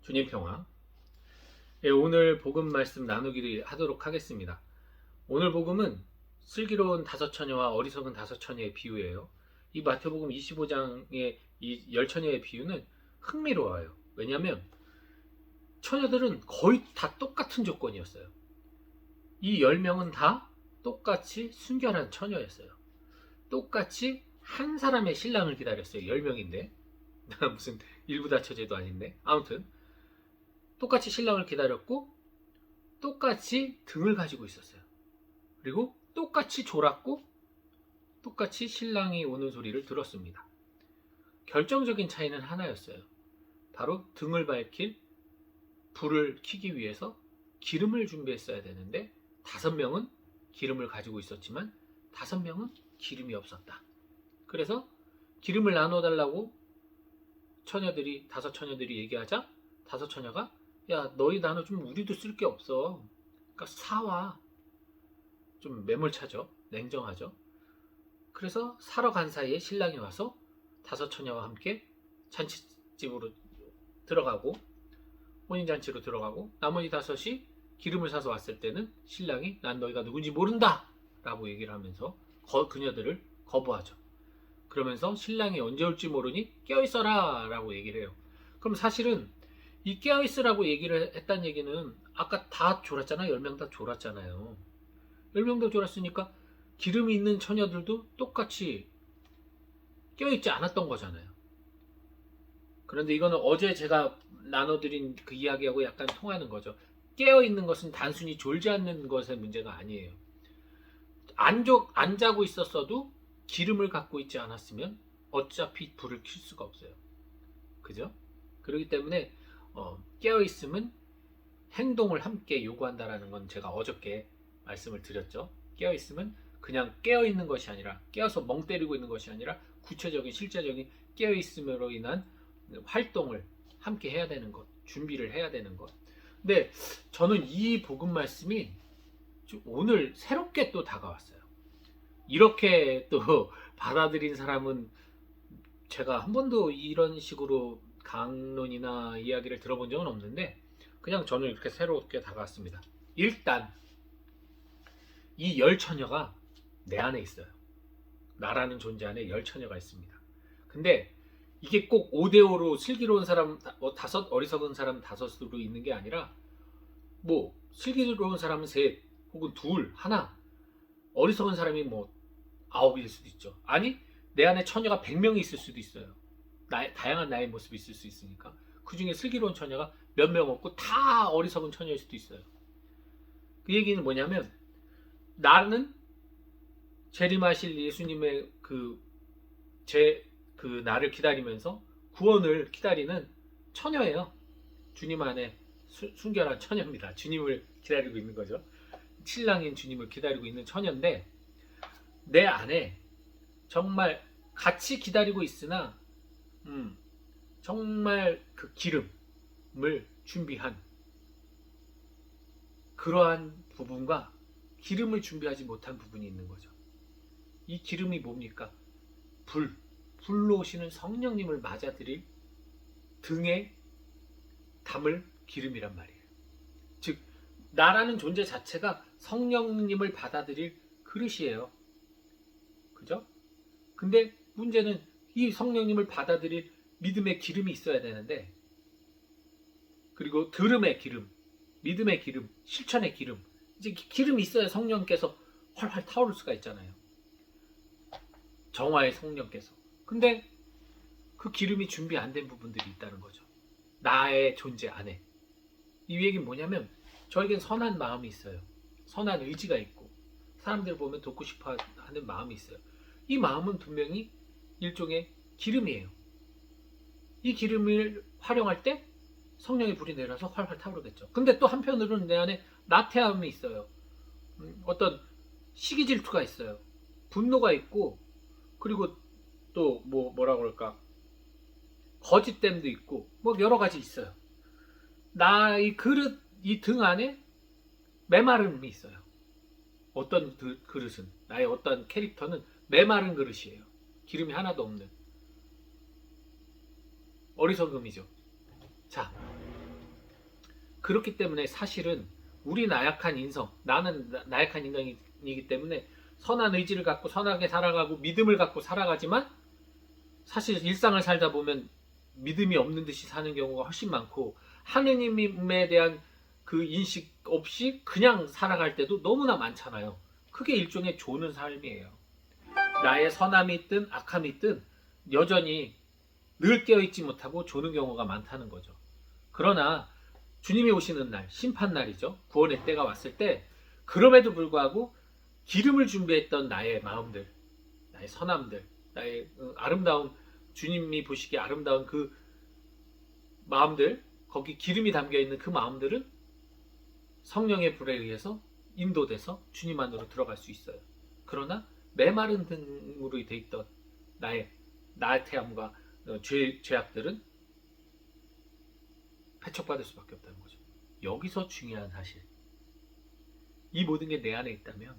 주님 평화. 예, 오늘 복음 말씀 나누기를 하도록 하겠습니다. 오늘 복음은 슬기로운 다섯 처녀와 어리석은 다섯 처녀의 비유예요. 이 마태복음 25장의 이 열 처녀의 비유는 흥미로워요. 왜냐하면 처녀들은 거의 다 똑같은 조건이었어요. 이 10명은 다 똑같이 순결한 처녀였어요. 똑같이 한 사람의 신랑을 기다렸어요. 10명인데 무슨 일부 다처제도 아닌데 아무튼 똑같이 신랑을 기다렸고 똑같이 등을 가지고 있었어요. 그리고 똑같이 졸았고 똑같이 신랑이 오는 소리를 들었습니다. 결정적인 차이는 하나였어요. 바로 등을 밝힐 불을 켜기 위해서 기름을 준비했어야 되는데 5명은 기름을 가지고 있었지만 5명은 기름이 없었다. 그래서 기름을 나눠달라고 다섯 처녀들이 얘기하자 다섯 처녀가 야 너희 나눠주면 우리도 쓸 게 없어. 그러니까 사와. 좀 매몰차죠. 냉정하죠. 그래서 사러 간 사이에 신랑이 와서 다섯 처녀와 함께 잔치집으로 들어가고 혼인잔치로 들어가고 나머지 5이 기름을 사서 왔을 때는 신랑이 난 너희가 누군지 모른다 라고 얘기를 하면서 그녀들을 거부하죠. 그러면서 신랑이 언제 올지 모르니 깨어있어라 라고 얘기를 해요. 그럼 사실은 이 깨어있으라고 얘기를 했다는 얘기는 아까 다 졸았잖아요. 10명 다 졸았잖아요. 10명 다 졸았으니까 기름이 있는 처녀들도 똑같이 깨어있지 않았던 거잖아요. 그런데 이거는 어제 제가 나눠드린 그 이야기하고 약간 통하는 거죠. 깨어있는 것은 단순히 졸지 않는 것의 문제가 아니에요. 안 자고 있었어도 기름을 갖고 있지 않았으면 어차피 불을 켤 수가 없어요. 그죠? 그렇기 때문에 깨어있음은 행동을 함께 요구한다라는 건 제가 어저께 말씀을 드렸죠. 깨어있음은 그냥 깨어있는 것이 아니라 깨어서 멍 때리고 있는 것이 아니라 구체적인 실제적인 깨어있음으로 인한 활동을 함께 해야 되는 것, 준비를 해야 되는 것. 근데 저는 이 복음 말씀이 오늘 새롭게 또 다가왔어요. 이렇게 또 받아들인 사람은 제가 한 번도 이런 식으로 강론이나 이야기를 들어본 적은 없는데 그냥 저는 이렇게 새롭게 다가왔습니다. 일단 이 열 처녀가 내 안에 있어요. 나라는 존재 안에 열 처녀가 있습니다. 근데 이게 꼭 5대5로 슬기로운 사람 5, 어리석은 사람 5으로 있는 게 아니라 뭐 슬기로운 사람은 3 혹은 2, 1 어리석은 사람이 뭐 9일 수도 있죠. 아니 내 안에 처녀가 100명이 있을 수도 있어요. 다양한 나의 모습이 있을 수 있으니까 그 중에 슬기로운 처녀가 몇 명 없고 다 어리석은 처녀일 수도 있어요. 그 얘기는 뭐냐면 나는 재림하실 예수님의 나를 기다리면서 구원을 기다리는 처녀예요. 주님 안에 순결한 처녀입니다. 주님을 기다리고 있는 거죠. 신랑인 주님을 기다리고 있는 처녀인데 내 안에 정말 같이 기다리고 있으나 정말 그 기름을 준비한 그러한 부분과 기름을 준비하지 못한 부분이 있는 거죠. 이 기름이 뭡니까? 불로 오시는 성령님을 맞아들일 등에 담을 기름이란 말이에요. 즉 나라는 존재 자체가 성령님을 받아들일 그릇이에요. 그죠? 근데 문제는 이 성령님을 받아들일 믿음의 기름이 있어야 되는데 그리고 들음의 기름, 믿음의 기름, 실천의 기름 이제 기름이 있어야 성령께서 활활 타오를 수가 있잖아요. 정화의 성령께서. 근데 그 기름이 준비 안 된 부분들이 있다는 거죠. 나의 존재 안에. 이 얘기는 뭐냐면 저에겐 선한 마음이 있어요. 선한 의지가 있고 사람들 보면 돕고 싶어 하는 마음이 있어요. 이 마음은 분명히 일종의 기름이에요. 이 기름을 활용할 때 성령의 불이 내려서 활활 타오르겠죠. 근데 또 한편으로는 내 안에 나태함이 있어요. 어떤 시기 질투가 있어요. 분노가 있고 그리고 또 뭐라 그럴까 거짓됨도 있고 뭐 여러 가지 있어요. 나의 그릇 이 등 안에 메마름이 있어요. 어떤 그릇은 나의 어떤 캐릭터는 메마른 그릇이에요. 기름이 하나도 없는 어리석음이죠. 자, 그렇기 때문에 사실은 우리 나약한 인성, 나는 나약한 인간이기 때문에 선한 의지를 갖고 선하게 살아가고 믿음을 갖고 살아가지만 사실 일상을 살다 보면 믿음이 없는 듯이 사는 경우가 훨씬 많고 하느님에 대한 그 인식 없이 그냥 살아갈 때도 너무나 많잖아요. 그게 일종의 조는 삶이에요. 나의 선함이 있든 악함이 있든 여전히 늘 깨어있지 못하고 조는 경우가 많다는 거죠. 그러나 주님이 오시는 날, 심판날이죠. 구원의 때가 왔을 때 그럼에도 불구하고 기름을 준비했던 나의 마음들, 나의 선함들, 나의 아름다운, 주님이 보시기에 아름다운 그 마음들, 거기 기름이 담겨있는 그 마음들은 성령의 불에 의해서 인도돼서 주님 안으로 들어갈 수 있어요. 그러나 메마른 등으로 돼 있던 나의 나태함과 죄악들은 패척받을 수밖에 없다는 거죠. 여기서 중요한 사실, 이 모든 게 내 안에 있다면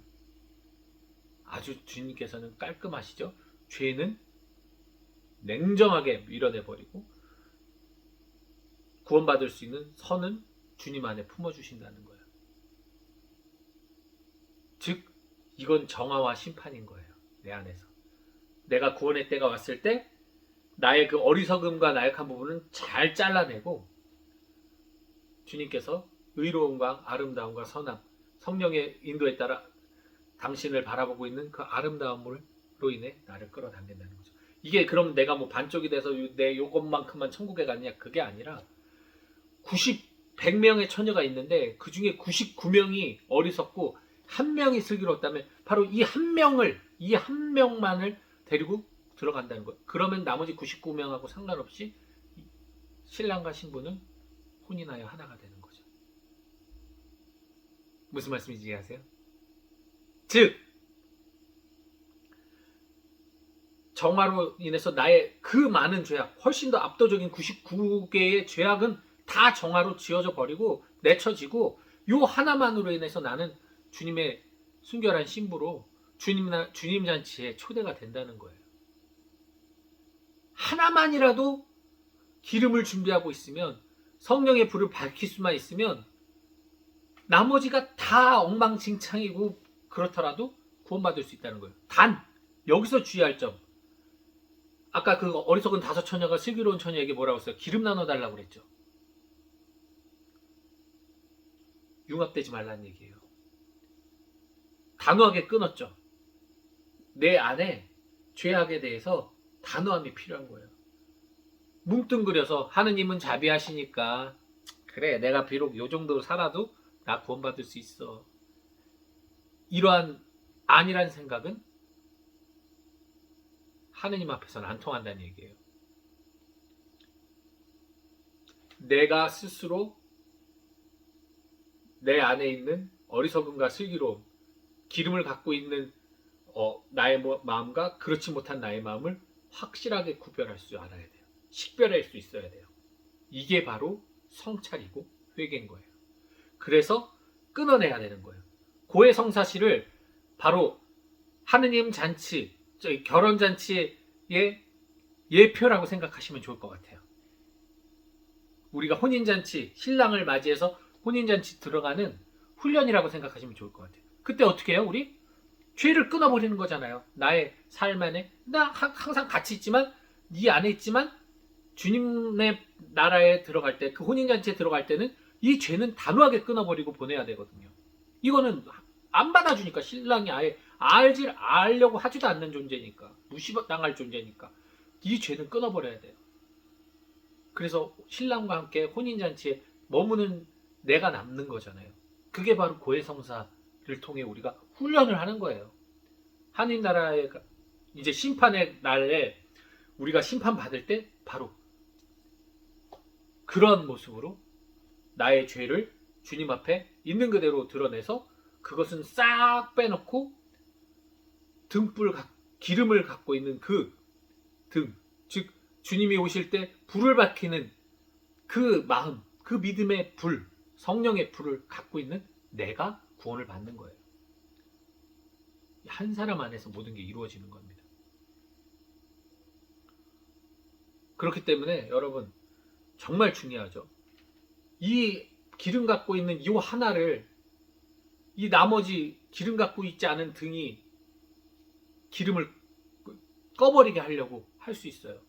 아주 주님께서는 깔끔하시죠. 죄는 냉정하게 밀어내버리고 구원받을 수 있는 선은 주님 안에 품어주신다는 거예요. 즉 이건 정화와 심판인 거예요. 내 안에서 내가 구원의 때가 왔을 때 나의 그 어리석음과 나약한 부분은 잘 잘라내고 주님께서 의로움과 아름다움과 선함, 성령의 인도에 따라 당신을 바라보고 있는 그 아름다움으로 인해 나를 끌어당긴다는 거죠. 이게 그럼 내가 뭐 반쪽이 돼서 내 요것만큼만 천국에 갔냐? 그게 아니라 100명의 처녀가 있는데 그 중에 99명이 어리석고 한 명이 슬기로웠다면 바로 이 한 명만을 데리고 들어간다는 거예요. 그러면 나머지 99명하고 상관없이 신랑과 신부는 혼인하여 하나가 되는 거죠. 무슨 말씀인지 이해하세요? 즉 정화로 인해서 나의 그 많은 죄악, 훨씬 더 압도적인 99개의 죄악은 다 정화로 지워져 버리고 내쳐지고 요 하나만으로 인해서 나는 주님의 순결한 신부로 주님 잔치에 초대가 된다는 거예요. 하나만이라도 기름을 준비하고 있으면, 성령의 불을 밝힐 수만 있으면 나머지가 다 엉망진창이고 그렇더라도 구원받을 수 있다는 거예요. 단 여기서 주의할 점, 아까 그 어리석은 5 처녀가 슬기로운 처녀에게 뭐라고 했어요? 기름 나눠달라고 그랬죠. 융합되지 말라는 얘기예요. 단호하게 끊었죠. 내 안에 죄악에 대해서 단호함이 필요한 거예요. 뭉뚱그려서 하느님은 자비하시니까 그래, 내가 비록 요 정도 살아도 나 구원받을 수 있어, 이러한 아니란 생각은 하느님 앞에서는 안 통한다는 얘기예요. 내가 스스로 내 안에 있는 어리석음과 슬기로움, 기름을 갖고 있는 나의 마음과 그렇지 못한 나의 마음을 확실하게 구별할 줄 알아야 돼요. 식별할 수 있어야 돼요. 이게 바로 성찰이고 회개인 거예요. 그래서 끊어내야 되는 거예요. 고해 성사시를 바로 하느님 잔치, 결혼 잔치의 예표라고 생각하시면 좋을 것 같아요. 우리가 혼인잔치, 신랑을 맞이해서 혼인잔치 들어가는 훈련이라고 생각하시면 좋을 것 같아요. 그때 어떻게 해요? 우리 죄를 끊어버리는 거잖아요. 나의 삶 안에 나 항상 같이 있지만, 이 안에 있지만 주님의 나라에 들어갈 때, 그 혼인잔치에 들어갈 때는 이 죄는 단호하게 끊어버리고 보내야 되거든요. 이거는 안 받아주니까, 신랑이 아예 알려고 하지도 않는 존재니까, 무시당할 존재니까 이 죄는 끊어버려야 돼요. 그래서 신랑과 함께 혼인잔치에 머무는 내가 남는 거잖아요. 그게 바로 고해성사를 통해 우리가 훈련을 하는 거예요. 하느님 나라의 이제 심판의 날에 우리가 심판받을 때 바로 그런 모습으로 나의 죄를 주님 앞에 있는 그대로 드러내서 그것은 싹 빼놓고 기름을 갖고 있는 그 등, 즉 주님이 오실 때 불을 밝히는 그 마음, 그 믿음의 불, 성령의 불을 갖고 있는 내가 구원을 받는 거예요. 한 사람 안에서 모든 게 이루어지는 겁니다. 그렇기 때문에 여러분 정말 중요하죠. 이 기름 갖고 있는 이 하나를, 이 나머지 기름 갖고 있지 않은 등이 기름을 꺼버리게 하려고 할 수 있어요.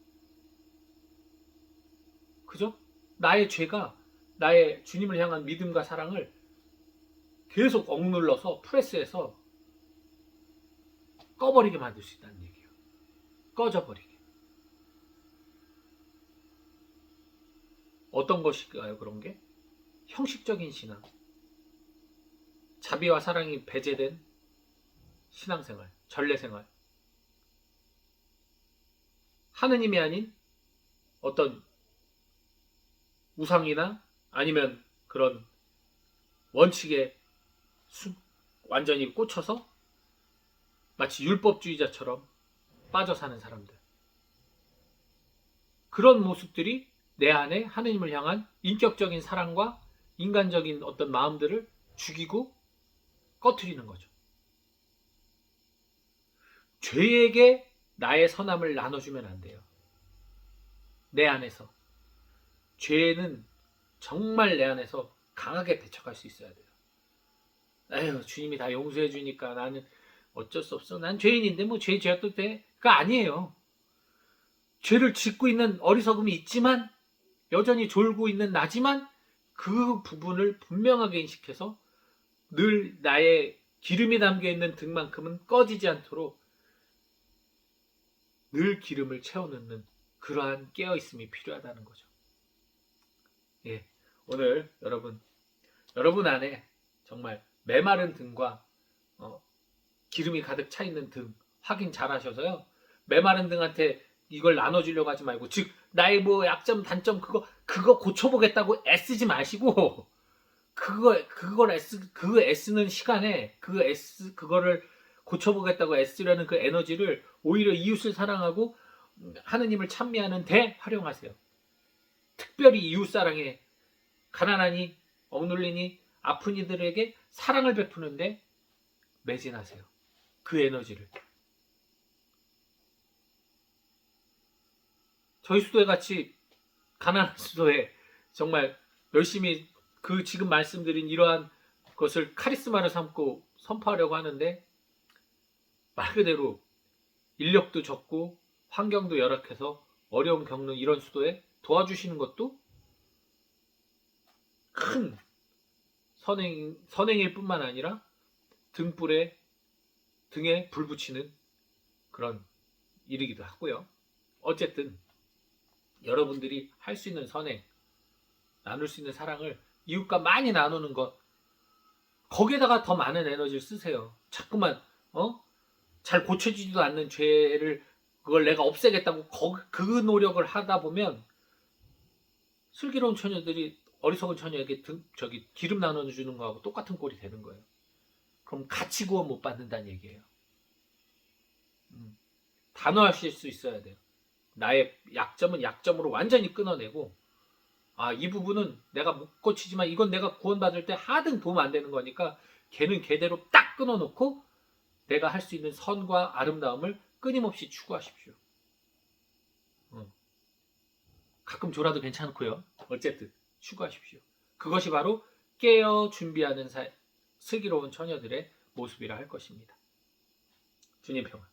그죠? 나의 죄가 나의 주님을 향한 믿음과 사랑을 계속 억눌러서 프레스해서 꺼버리게 만들 수 있다는 얘기예요. 꺼져버리게. 어떤 것일까요? 그런 게? 형식적인 신앙, 자비와 사랑이 배제된 신앙생활, 전례생활, 하느님이 아닌 어떤 우상이나 아니면 그런 원칙에 완전히 꽂혀서 마치 율법주의자처럼 빠져 사는 사람들. 그런 모습들이 내 안에 하느님을 향한 인격적인 사랑과 인간적인 어떤 마음들을 죽이고 꺼트리는 거죠. 죄에게 나의 선함을 나눠주면 안 돼요. 내 안에서. 죄는 정말 내 안에서 강하게 대처할 수 있어야 돼요. 에휴, 주님이 다 용서해 주니까 나는 어쩔 수 없어. 난 죄인인데 뭐 죄 지어도 돼.가 아니에요. 죄를 짓고 있는 어리석음이 있지만, 여전히 졸고 있는 나지만, 그 부분을 분명하게 인식해서 늘 나의 기름이 담겨있는 등만큼은 꺼지지 않도록 늘 기름을 채워넣는 그러한 깨어있음이 필요하다는 거죠. 예, 오늘 여러분 안에 정말 메마른 등과 기름이 가득 차 있는 등 확인 잘 하셔서요. 메마른 등한테 이걸 나눠주려고 하지 말고, 즉 나의 뭐 약점 단점 그거 고쳐보겠다고 애쓰지 마시고, 그 애쓰는 시간에 그거를 고쳐보겠다고 애쓰려는 그 에너지를 오히려 이웃을 사랑하고 하느님을 찬미하는 데 활용하세요. 특별히 이웃 사랑에, 가난하니 억눌리니 아픈 이들에게 사랑을 베푸는데 매진하세요. 그 에너지를. 저희 수도에 같이 가난한 수도에 정말 열심히 그 지금 말씀드린 이러한 것을 카리스마를 삼고 선포하려고 하는데, 말 그대로 인력도 적고 환경도 열악해서 어려움 겪는 이런 수도에 도와주시는 것도 큰 선행일 뿐만 아니라 등에 불 붙이는 그런 일이기도 하고요. 어쨌든 여러분들이 할 수 있는 선행, 나눌 수 있는 사랑을 이웃과 많이 나누는 것, 거기에다가 더 많은 에너지를 쓰세요. 자꾸만 잘 고쳐지지도 않는 죄를 그걸 내가 없애겠다고 그 노력을 하다 보면 슬기로운 처녀들이 어리석은 처녀에게 기름 나눠주는 거하고 똑같은 꼴이 되는 거예요. 그럼 같이 구원 못 받는다는 얘기예요. 단호하실 수 있어야 돼요. 나의 약점은 약점으로 완전히 끊어내고, 이 부분은 내가 못 고치지만 이건 내가 구원받을 때 하등 도움 안 되는 거니까 걔는 걔대로 딱 끊어놓고 내가 할 수 있는 선과 아름다움을 끊임없이 추구하십시오. 가끔 졸아도 괜찮고요. 어쨌든 추구하십시오. 그것이 바로 깨어 준비하는 슬기로운 처녀들의 모습이라 할 것입니다. 주님 평안.